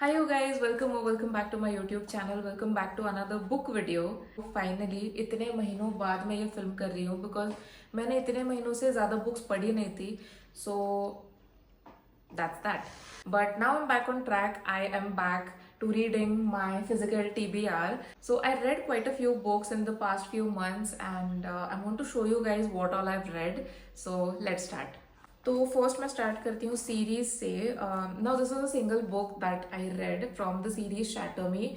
Hi you guys, welcome back to my YouTube channel. Welcome back to another book video. Finally इतने महीनों बाद मैं ये film कर रही हूँ because मैंने इतने महीनों से ज़्यादा बुक्स पढ़ी नहीं थी. So that's that. But now I'm back on track. I am back to reading my physical TBR. So I read quite a few books in the past few months and I want to show you guys what all I've read. So let's start. तो first मैं start करती हूँ series से. Now this is a single book that I read from the series shatter me.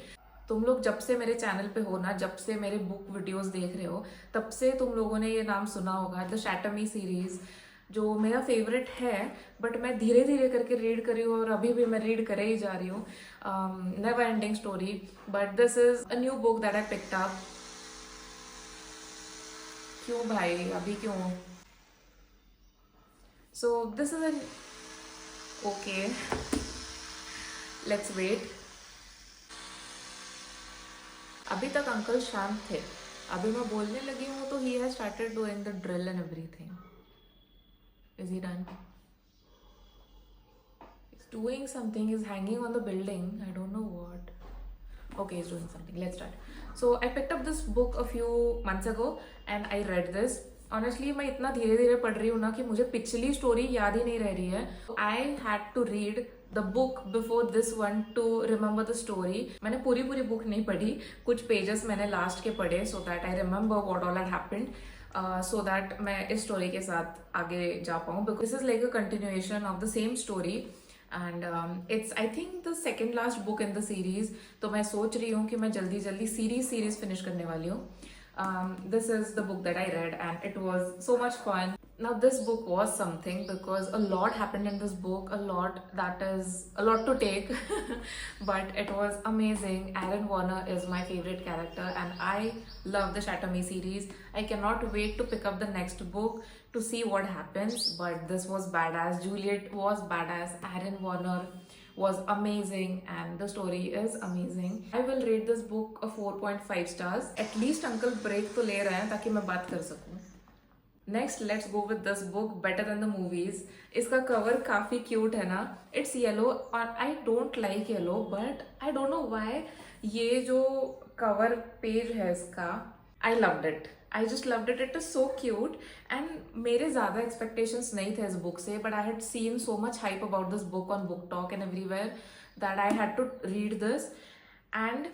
तुम लोग जब से मेरे चैनल पे हो ना, जब से मेरे बुक वीडियोस देख रहे हो, तब से तुम लोगों ने ये नाम सुना होगा, द शैटर मी सीरीज, जो मेरा फेवरेट है. बट मैं धीरे धीरे करके रीड कर रही हूँ और अभी भी मैं रीड करे ही जा रही हूँ. Never ending story. But this is a new book that I picked up. क्यों भाई, अभी क्यों? So this is an okay. Let's wait. अभी तक अंकल शांत थे. अभी मैं बोलने लगी हूँ तो he has started doing the drill and everything. Is he done? He's doing something. He's hanging on the building. I don't know what. Okay, he's doing something. Let's start. So I picked up this book a few months ago and I read this. Honestly मैं इतना धीरे धीरे पढ़ रही हूँ ना कि मुझे पिछली स्टोरी याद ही नहीं रह रही है. I had to read the book before this one to remember the story. मैंने पूरी बुक नहीं पढ़ी, कुछ पेजेस मैंने लास्ट के पढ़े so that I remember what all had happened, so that मैं इस स्टोरी के साथ आगे जा पाऊँ. Because this is like a continuation of the same story and it's I think the second last book in the series. तो मैं सोच रही हूँ कि मैं जल्दी जल्दी सीरीज फिनिश करने वाली हूँ. This is the book that I read and it was so much fun. Now this book was something because a lot happened in this book, a lot that is a lot to take but it was amazing. Aaron Warner is my favorite character and I love the Shatter Me series. I cannot wait to pick up the next book to see what happens, but this was badass. Juliet was badass. Aaron Warner was amazing and the story is amazing. I will rate this book a 4.5 stars. At least uncle break तो ले रहे हैं ताकि मैं बात कर सकूं. Next, let's go with this book, Better Than the Movies. इसका कवर काफी क्यूट है ना. It's yellow और I don't like yellow but I don't know why ये जो कवर पेज है इसका, I loved it. I just loved it. It is so cute and मेरे ज़्यादा expectations नहीं थे इस book से, but I had seen so much hype about this book on Book Talk and everywhere that I had to read this and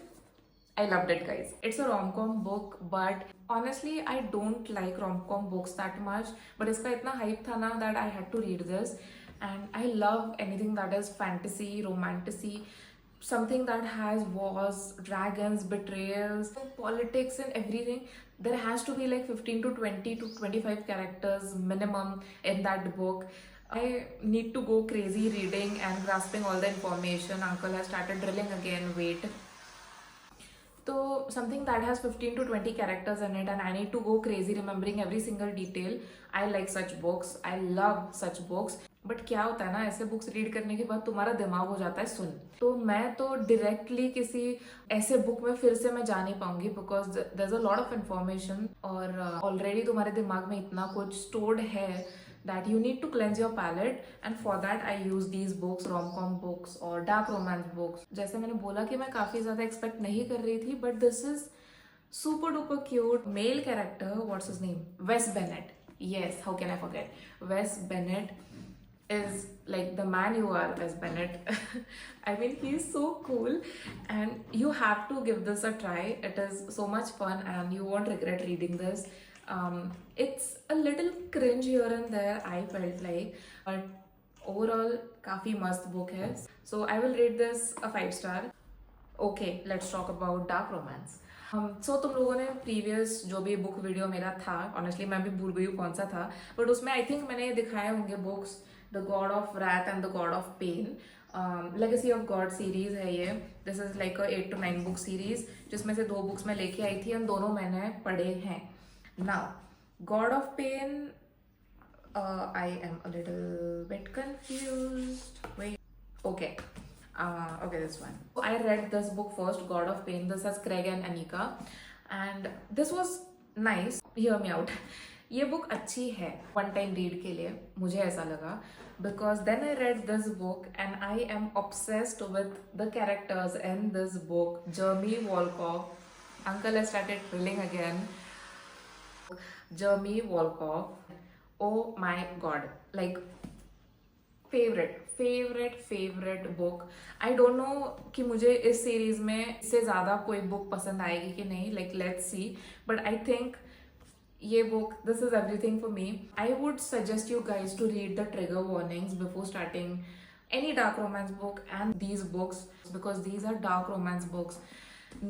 I loved it, guys. It's a rom-com book, but honestly, I don't like rom-com books that much. But इसका इतना hype था ना that I had to read this, and I love anything that is fantasy, romantasy, something that has wars, dragons, betrayals, politics, and everything. There has to be like 15 to 20 to 25 characters minimum in that book. I need to go crazy reading and grasping all the information. Uncle has started drilling again. Wait. So something that has 15 to 20 characters in it and I need to go crazy remembering every single detail. I like such books. I love such books. But क्या होता है ना, ऐसे books read करने के बाद तुम्हारा दिमाग हो जाता है सुन. तो मैं तो डायरेक्टली किसी ऐसे बुक में फिर से मैं जा नहीं पाऊंगी because there is a lot of information और ऑलरेडी तुम्हारे दिमाग में इतना कुछ स्टोर्ड है that you need to cleanse your palate, and for that I use these books, rom-com books or dark romance books. जैसे मैंने बोला कि मैं काफ़ी ज़्यादा एक्सपेक्ट नहीं कर रही थी, but this is super duper cute. Male character, what's his name? Wes Bennett. Yes, how can I forget? Wes Bennett is like the man you are, Wes Bennett. I mean, he's so cool and you have to give this a try. It is so much fun and you won't regret reading this. It's a little cringe here and there, I felt like, but overall काफी मस्त book है. So I will rate this a 5 star. Okay, let's talk about dark romance. So तुम लोगों ने previous जो भी book video मेरा था, honestly मैं भी भूल गई हूँ कौन सा था, but उसमें I think मैंने दिखाए होंगे books, The God of Wrath and The God of Pain. Legacy of God series है ये. This is like a 8 to 9 book series जिसमें से 2 books मैं लेके आई थी और दोनों मैंने पढ़े हैं. Now, God of Pain, I am a little bit confused. Wait, okay. Okay, this one. I read this book first, God of Pain. This has Craig and Anika, and this was nice. Hear me out. ये book अच्छी है one time read के लिए, मुझे ऐसा लगा, because then I read this book and I am obsessed with the characters in this book. Jeremy Wolkoff, uncle has started drilling again. Jeremy Wolkoff, oh my god, like favourite book. I don't no कि मुझे इस series में इससे ज़्यादा कोई book पसंद आएगी कि नहीं, like let's see, but I think ये book, this is everything for me. I would suggest you guys to read the trigger warnings before starting any dark romance book and these books, because these are dark romance books,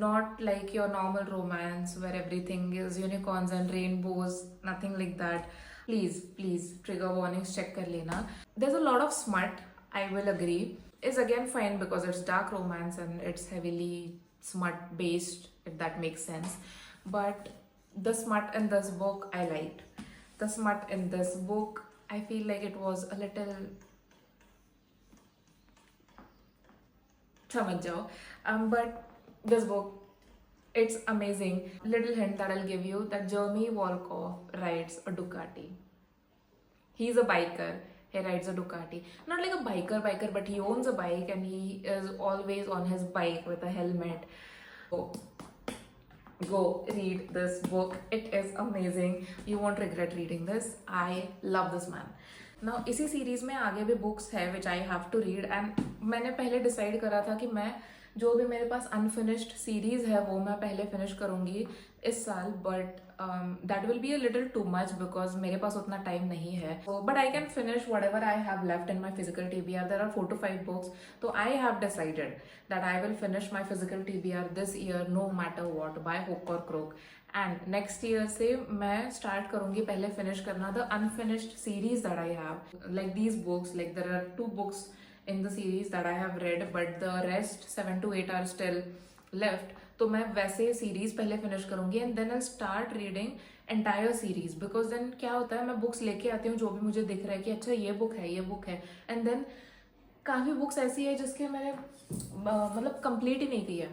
not like your normal romance where everything is unicorns and rainbows, nothing like that. Please trigger warnings check kar lena. There's a lot of smut, I will agree, is again fine because it's dark romance and it's heavily smut based, if that makes sense. But the smut in this book I liked. The smut in this book, I feel like it was a little, समझ जाओ, but this book, it's amazing. Little hint that I'll give you, that Jeremy Wolkoff rides a Ducati. He's a biker. He rides a Ducati. Not like a biker, but he owns a bike and he is always on his bike with a helmet. Go read this book. It is amazing. You won't regret reading this. I love this man. Now, इसी series में आगे भी books है which I have to read, and मैंने पहले decide करा था कि मैं जो भी मेरे पास अनफिनिश्ड सीरीज है वो मैं पहले फिनिश करूंगी इस साल, but that will be a little too much because मेरे पास उतना टाइम नहीं है. But I can finish whatever I have left in my physical TBR. There are 4 to 5 books, तो I have decided that I will finish my physical TBR this year no matter what, by hook or crook. And next year से मैं start करूंगी पहले finish करना the unfinished series that I have, like these books. Like there are 2 books in the series that I have read, but the rest 7 to 8 are still left. तो मैं वैसे series पहले finish करूंगी and then I start reading entire series, because then क्या होता है, मैं books लेके आती हूँ जो भी मुझे दिख रहा है कि अच्छा ये बुक है, एंड देन काफ़ी बुक्स ऐसी है जिसके मैंने मतलब कंप्लीट ही नहीं किया.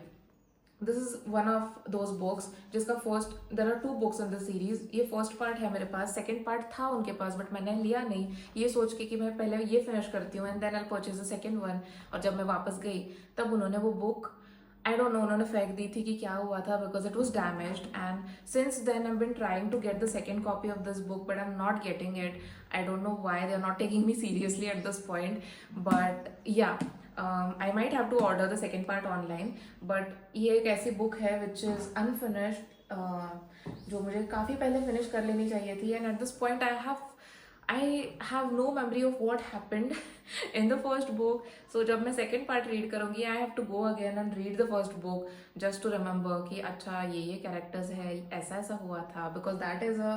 This is one of those books जिसका first, there are 2 books in the series. ये फर्स्ट पार्ट है मेरे पास, सेकंड पार्ट था उनके पास बट मैंने लिया नहीं, ये सोच के कि मैं पहले ये फिनिश करती हूँ and then I purchase the second one. और जब मैं वापस गई तब उन्होंने वो बुक, आई डोंट नो उन्होंने फेंक दी थी कि क्या हुआ था, because it was damaged. And since then I been trying to get the second copy of this book but I am not getting it. I don't know why they are not taking me seriously at this point, but yeah I might have to order the second part online, but ये एक ऐसी book है which is unfinished, जो मुझे काफ़ी पहले finish कर लेनी चाहिए थी. And eight this point I have no memory of what happened in the first book. So जब मैं second part read करूँगी, I have to go again and read the first book just to remember कि अच्छा ये characters है, ऐसा हुआ था, because that is a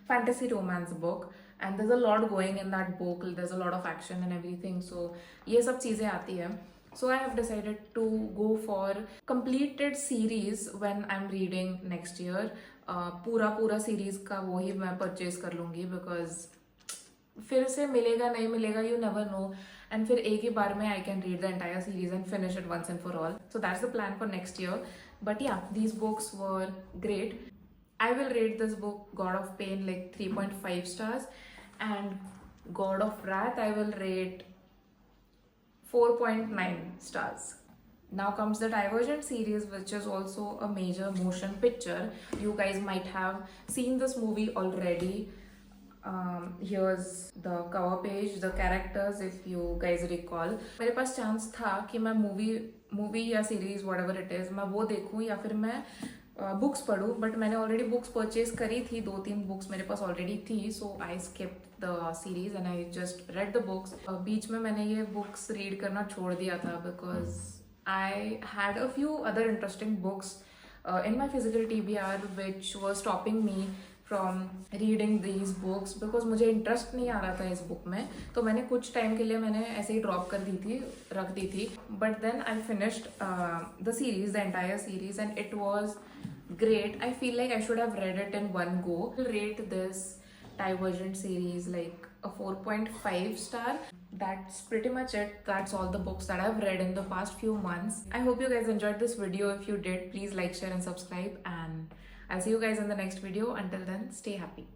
fantasy romance book. And there's a lot going in that book. There's a lot of action and everything. So ये सब चीज़ें आती है. So I have decided to go for completed series when I'm reading next year. पूरा series का वो ही मैं purchase कर लूँगी, because फिर से मिलेगा नहीं मिलेगा, you never know. And फिर एक ही बार में I can read the entire series and finish it once and for all. So that's the plan for next year. But yeah, these books were great. I will rate this book, God of Pain, like 3.5 stars, and God of Wrath I will rate 4.9 stars. Now comes the Divergent series, which is also a major motion picture. You guys might have seen this movie already. Here's the cover page, the characters, if you guys recall. मेरे पास chance था कि मैं movie या series whatever it is, मैं वो देखूँ या फिर मैं बुक्स पढ़ूँ, बट मैंने ऑलरेडी बुक्स परचेज करी थी, 2-3 बुक्स मेरे पास ऑलरेडी थी. So I skipped the series and I just read the books. बीच में मैंने ये बुक्स रीड करना छोड़ दिया था because I had a few other interesting books in my physical TBR which was stopping me from reading these books, because मुझे interest नहीं आ रहा था इस बुक में. तो मैंने कुछ टाइम के लिए मैंने ऐसे ही ड्रॉप कर दी थी, रख दी थी. But then I finished the series, the entire series, and it was great. I feel like I should have read it in one go. I'll rate this Divergent series like a 4.5 star. That's pretty much it. That's all the books that I've read in the past few months. I hope you guys enjoyed this video. If you did, please like, share and subscribe, and I'll see you guys in the next video. Until then, stay happy.